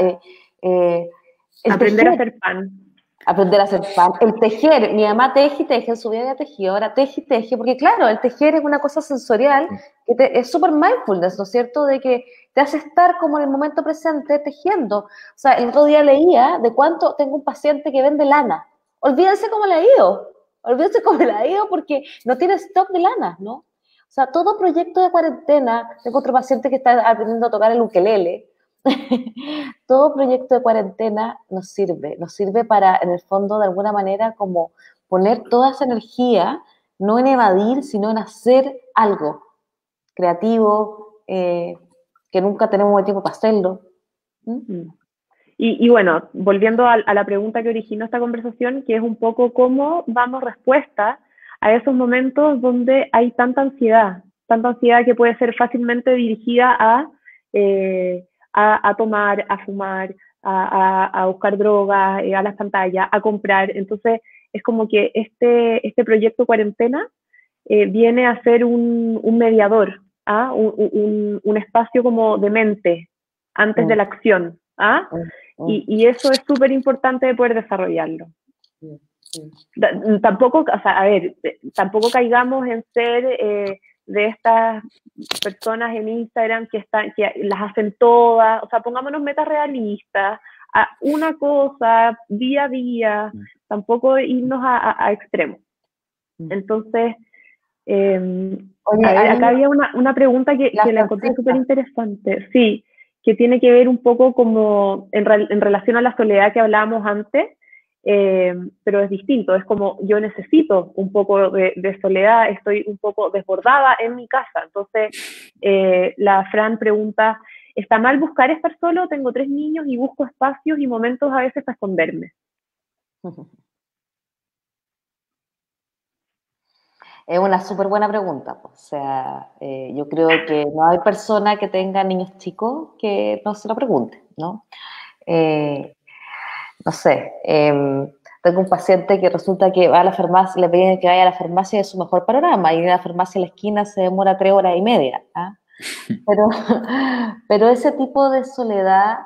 Aprender a hacer pan. Aprender a hacer pan, el tejer, mi mamá teje y teje, en su vida ya tejió, ahora teje y teje, porque claro, el tejer es una cosa sensorial que es súper mindfulness, ¿no es cierto?, de que te hace estar como en el momento presente tejiendo. O sea, el otro día leía de cuánto tengo un paciente que vende lana, olvídense cómo le ha ido porque no tiene stock de lana, ¿no? O sea, todo proyecto de cuarentena, tengo otro paciente que está aprendiendo a tocar el ukelele. Todo proyecto de cuarentena nos sirve para, en el fondo, de alguna manera, como poner toda esa energía, no en evadir, sino en hacer algo creativo, que nunca tenemos el tiempo para hacerlo. Y bueno, volviendo a la pregunta que originó esta conversación, que es un poco cómo damos respuesta a esos momentos donde hay tanta ansiedad que puede ser fácilmente dirigida a tomar, a fumar, a buscar drogas, a las pantallas, a comprar. Entonces, es como que este proyecto cuarentena viene a ser un mediador, un espacio como de mente antes de la acción. Y eso es súper importante de poder desarrollarlo. Tampoco, o sea, a ver, tampoco caigamos en ser de estas personas en Instagram que las hacen todas. O sea, pongámonos metas realistas, a una cosa día a día, tampoco irnos a extremos. Entonces, Oye, a ver, acá había una pregunta que la encontré súper interesante. Sí, que tiene que ver un poco como en relación a la soledad que hablábamos antes, pero es distinto, es como yo necesito un poco de soledad, estoy un poco desbordada en mi casa. Entonces, la Fran pregunta, ¿está mal buscar estar solo? Tengo 3 niños y busco espacios y momentos a veces para esconderme. Es una súper buena pregunta. O sea, yo creo que no hay persona que tenga niños chicos que no se lo pregunte, ¿no? No sé, tengo un paciente que resulta que va a la farmacia, le piden que vaya a la farmacia, es su mejor panorama, y en la farmacia en la esquina se demora 3 horas y media. Pero ese tipo de soledad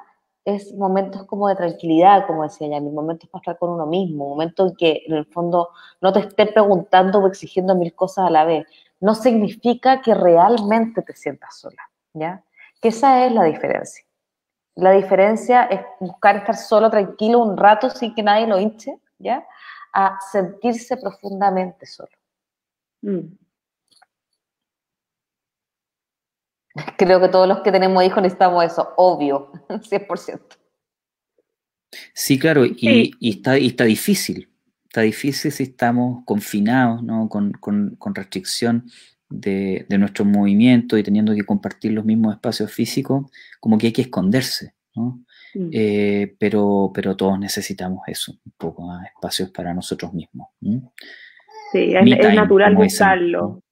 es momentos como de tranquilidad, como decía ya, momentos para estar con uno mismo, momentos en que en el fondo no te esté preguntando o exigiendo 1000 cosas a la vez. No significa que realmente te sientas sola, ¿ya? Que esa es la diferencia. La diferencia es buscar estar solo, tranquilo, un rato sin que nadie lo hinche, ¿ya? A sentirse profundamente solo. Creo que todos los que tenemos hijos necesitamos eso, obvio, 100%. Sí, claro, Sí, y está difícil. Está difícil si estamos confinados, ¿no? Con restricción de nuestros movimientos y teniendo que compartir los mismos espacios físicos, como que hay que esconderse, ¿no? Pero todos necesitamos eso, un poco más espacios para nosotros mismos. sí, Me es time, natural como dicen. buscarlo.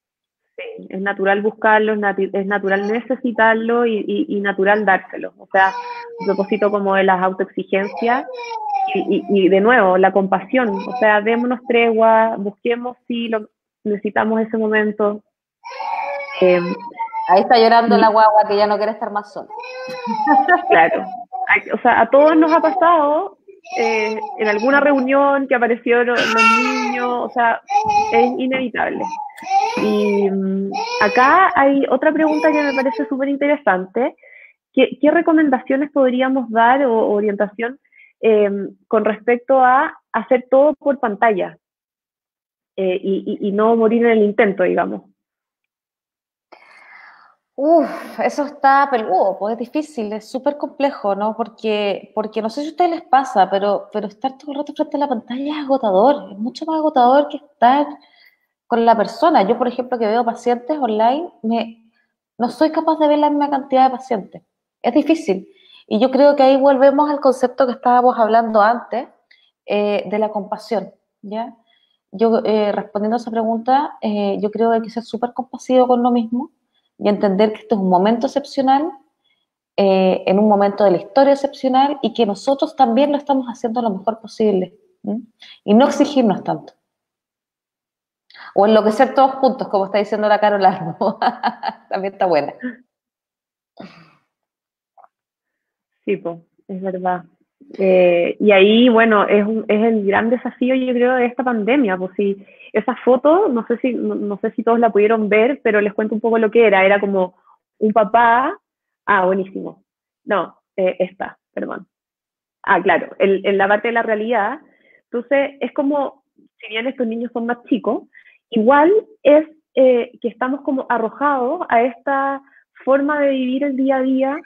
Sí, es natural buscarlo, es natural necesitarlo y natural dárselo. O sea, a propósito como de las autoexigencias y de nuevo, la compasión. O sea, démonos tregua, busquemos si lo, necesitamos ese momento. Eh, Ahí está llorando la y guagua que ya no quiere estar más sola. claro, o sea, a todos nos ha pasado en alguna reunión que aparecieron los niños, o sea, es inevitable. Y acá hay otra pregunta que me parece súper interesante. ¿Qué recomendaciones podríamos dar o orientación con respecto a hacer todo por pantalla y no morir en el intento, digamos? Uf, eso está peludo, pues es difícil, es súper complejo, ¿no? Porque no sé si a ustedes les pasa, pero estar todo el rato frente a la pantalla es agotador, es mucho más agotador que estar con la persona. Yo, por ejemplo, que veo pacientes online, no soy capaz de ver la misma cantidad de pacientes. Es difícil. Y yo creo que ahí volvemos al concepto que estábamos hablando antes, de la compasión, ¿ya? Yo, respondiendo a esa pregunta, yo creo que hay que ser súper compasivo con lo mismo y entender que esto es un momento excepcional, en un momento de la historia excepcional y que nosotros también lo estamos haciendo lo mejor posible. ¿Sí? Y no exigirnos tanto. O enloquecer todos juntos, como está diciendo la Carol Armo. También está buena. Sí, pues, es verdad. Y ahí, bueno, es el gran desafío, yo creo, de esta pandemia. Pues sí, esa foto, no sé si todos la pudieron ver, pero les cuento un poco lo que era. Era como un papá. Ah, buenísimo. No, esta, perdón. Ah, claro, en la parte de la realidad. Entonces, es como, si bien estos niños son más chicos, igual es que estamos como arrojados a esta forma de vivir el día a día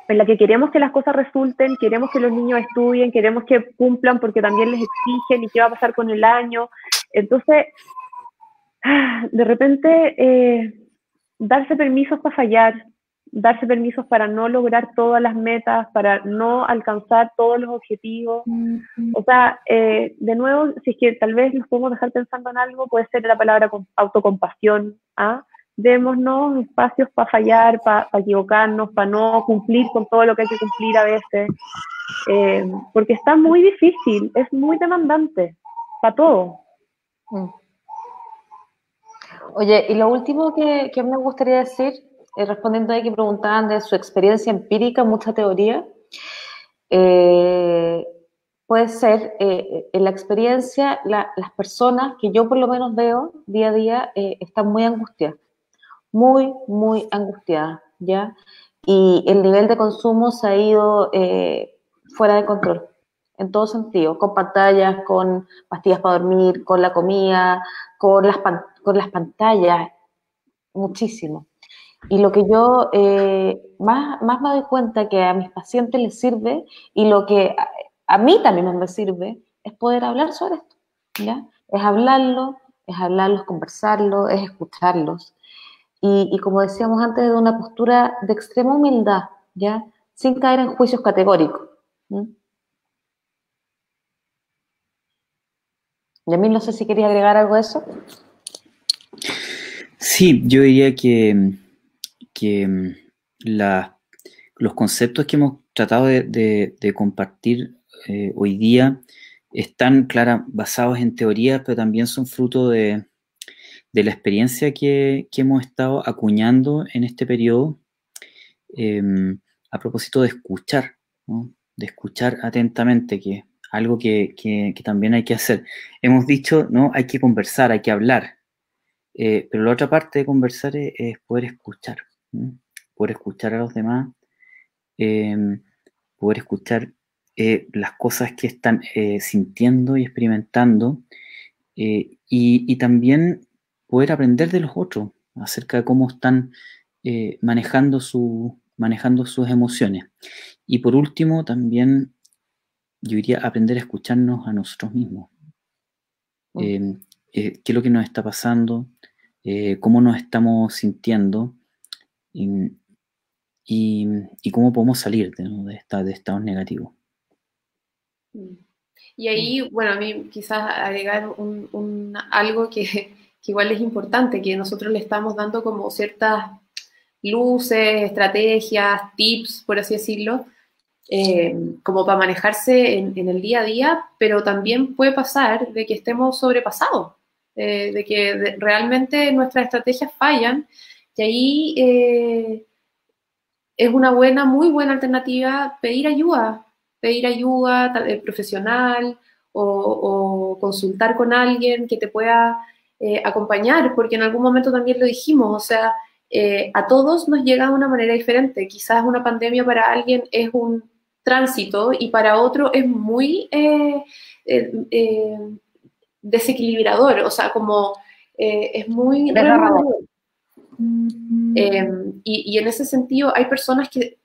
en la que queremos que las cosas resulten, queremos que los niños estudien, queremos que cumplan porque también les exigen y qué va a pasar con el año. Entonces, de repente, darse permisos para fallar, darse permisos para no lograr todas las metas, para no alcanzar todos los objetivos. O sea, de nuevo, si es que tal vez nos podemos dejar pensando en algo, puede ser la palabra autocompasión. ¿Ah? Démonos espacios para fallar, para equivocarnos, para no cumplir con todo lo que hay que cumplir a veces, porque está muy difícil, es muy demandante para todo. Oye, y lo último que me gustaría decir, respondiendo ahí que preguntaban de su experiencia empírica, mucha teoría, eh, puede ser, en la experiencia, las personas que yo por lo menos veo día a día están muy angustiadas, muy, muy angustiadas, ¿ya? Y el nivel de consumo se ha ido fuera de control, en todo sentido, con pantallas, con pastillas para dormir, con la comida, con las pantallas, muchísimo. Y lo que yo más me doy cuenta que a mis pacientes les sirve y lo que a mí también me sirve es poder hablar sobre esto, ¿ya? Es hablarlos, conversarlo, es escucharlos. Y como decíamos antes, de una postura de extrema humildad, ¿ya? Sin caer en juicios categóricos. ¿Sí? Y a mí no sé si quería agregar algo a eso. Sí, yo diría que los conceptos que hemos tratado de compartir hoy día están, claro, basados en teoría, pero también son fruto de la experiencia que hemos estado acuñando en este periodo, eh, a propósito de escuchar, ¿no? De escuchar atentamente, que es algo que también hay que hacer. Hemos dicho, ¿no? Hay que conversar, hay que hablar, pero la otra parte de conversar es poder escuchar, ¿no? Poder escuchar a los demás, eh, poder escuchar las cosas que están sintiendo y experimentando, y también poder aprender de los otros acerca de cómo están manejando sus emociones. Y por último, también yo diría aprender a escucharnos a nosotros mismos. ¿Qué es lo que nos está pasando? ¿Cómo nos estamos sintiendo? Y cómo podemos salir de estados negativos. Y ahí, bueno, a mí quizás agregar algo que igual es importante, que nosotros le estamos dando como ciertas luces, estrategias, tips, por así decirlo, como para manejarse en el día a día, pero también puede pasar de que estemos sobrepasados, de que realmente nuestras estrategias fallan, y ahí es una muy buena alternativa pedir ayuda profesional o consultar con alguien que te pueda acompañar, porque en algún momento también lo dijimos, o sea, a todos nos llega de una manera diferente. Quizás una pandemia para alguien es un tránsito y para otro es muy desequilibrador, o sea, como es muy revelador. Y en ese sentido hay personas que,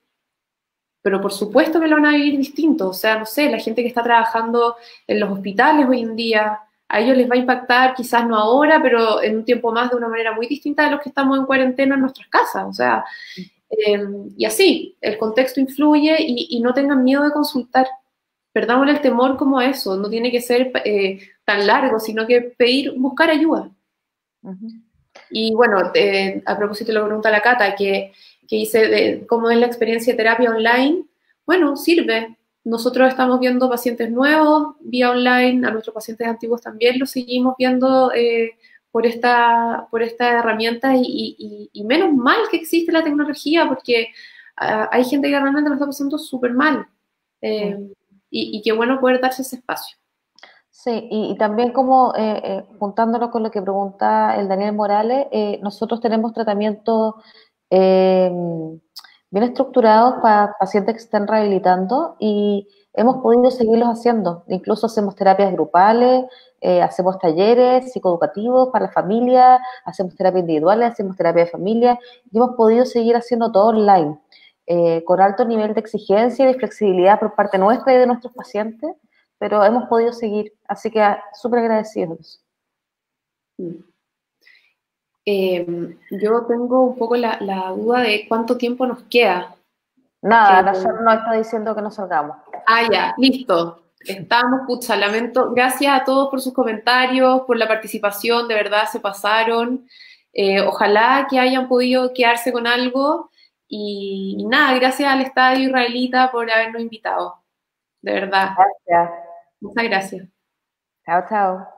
pero por supuesto que lo van a vivir distinto, o sea, no sé, la gente que está trabajando en los hospitales hoy en día, a ellos les va a impactar quizás no ahora, pero en un tiempo más de una manera muy distinta de los que estamos en cuarentena en nuestras casas, o sea, y así, el contexto influye y no tengan miedo de consultar. Perdámosle el temor como eso, no tiene que ser tan largo, sino que buscar ayuda. Y bueno, a propósito de lo que pregunta la Cata, que hice de cómo es la experiencia de terapia online, bueno, sirve. Nosotros estamos viendo pacientes nuevos vía online, a nuestros pacientes antiguos también los seguimos viendo por esta herramienta y menos mal que existe la tecnología porque hay gente que realmente lo está pasando súper mal y qué bueno poder darse ese espacio. Sí, y también como juntándolo con lo que pregunta el Daniel Morales, nosotros tenemos tratamientos bien estructurados para pacientes que se están rehabilitando y hemos podido seguirlos haciendo. Incluso hacemos terapias grupales, hacemos talleres psicoeducativos para la familia, hacemos terapias individuales, hacemos terapia de familia y hemos podido seguir haciendo todo online, con alto nivel de exigencia y de flexibilidad por parte nuestra y de nuestros pacientes, pero hemos podido seguir, así que súper agradecidos. Yo tengo un poco la duda de cuánto tiempo nos queda. Nada, no está diciendo que no salgamos. Ah, ya, listo. Estamos, pucha, lamento. Gracias a todos por sus comentarios, por la participación, de verdad se pasaron. Ojalá que hayan podido quedarse con algo. Y nada, gracias al Estadio Israelita por habernos invitado. De verdad. Gracias. Muchas gracias. Chao, chao.